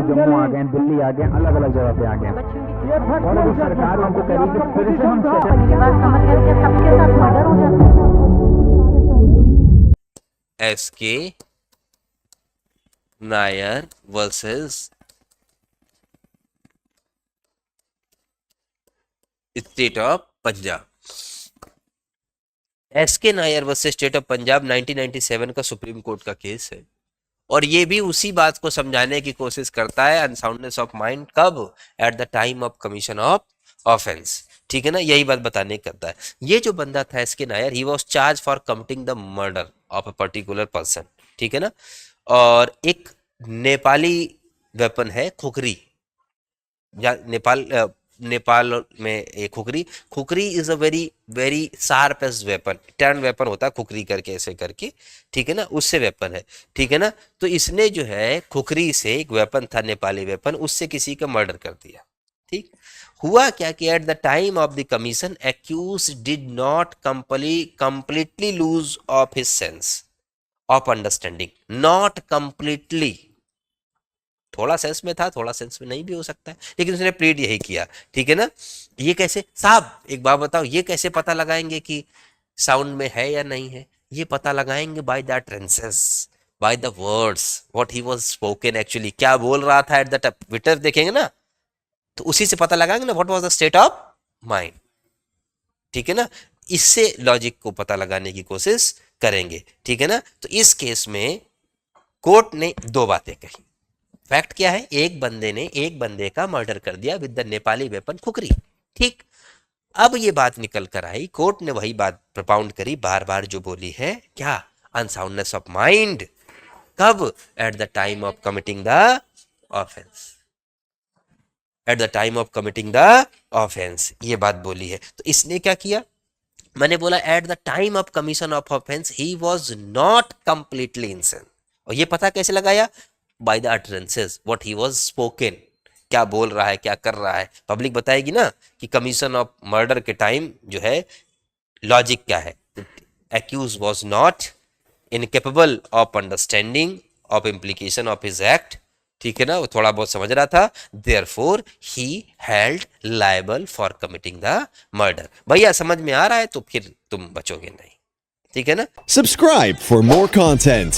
जम्मू आ गए, दिल्ली आ गए, अलग अलग जगह पे आ गए, और अभी सरकार उनको कह रही है कि फिर से हम मेरी बात समझ गए क्या? सबके साथ मर्डर हो जाता है। SK Nair versus state of Punjab. SK Nair versus state of Punjab 1997 का सुप्रीम कोर्ट का केस है, और ये भी उसी बात को समझाने की कोशिश करता है, अनसाउंडनेस ऑफ माइंड कब? Eight the time of commission of offence. ठीक है ना, यही बात बताने करता है। ये जो बंदा था SK Nair, he was charge for committing the murder of a particular person. ठीक है ना, और एक नेपाली वेपन है खुखरी, या नेपाल में एक khukri. Khukri is a very very sharpest weapon, turn weapon होता है खुखरी करके ऐसे करके। ठीक है ना, उससे वेपन है। ठीक है ना, तो इसने जो है खुखरी से एक वेपन था, नेपाली वेपन, उससे किसी का मर्डर कर दिया। ठीक हुआ क्या कि at the time of the commission accused did not completely lose of his sense of understanding. Not completely, थोड़ा सेंस में था, थोड़ा सेंस में नहीं भी हो सकता है, लेकिन उसने प्लीड यही किया। ठीक है ना, ये कैसे साहब, एक बात बताओ, ये कैसे पता लगाएंगे कि साउंड में है या नहीं है? ये पता लगाएंगे by the trances, by the words, what he was spoken, actually क्या बोल रहा था एट द टाइम। विटनेस देखेंगे ना, तो उसी से पता लगाएंगे ना what was the state of mind. ठीक है ना, इससे लॉजिक को पता लगाने की कोशिश करेंगे। ठीक है ना, तो इस केस में कोर्ट ने दो बातें कही। फैक्ट क्या है? एक बंदे ने एक बंदे का मर्डर कर दिया with the Nepali weapon khukri. ठीक, अब ये बात निकल कर आई, कोर्ट ने वही बात प्रपाउंड करी बार बार जो बोली है, क्या? अनसाउंडनेस ऑफ माइंड कब? Eight the time of committing the offence. Eight the time of committing the offence, ये बात बोली है। तो इसने क्या किया? मैंने बोला at the time of commission of offence he was not completely innocent. और ये पता कैसे लगाया? By the utterances, what he was spoken, क्या बोल रहा है, क्या कर रहा है। पब्लिक बताएगी ना कि कमीशन ऑफ मर्डर के टाइम जो है लॉजिक क्या है। Accused was not incapable of understanding of implication of his act. ठीक है ना, वो थोड़ा बहुत समझ रहा था। Therefore he held liable for committing the murder. भैया समझ में आ रहा है तो फिर तुम बचोगे नहीं। ठीक है ना। Subscribe for more content.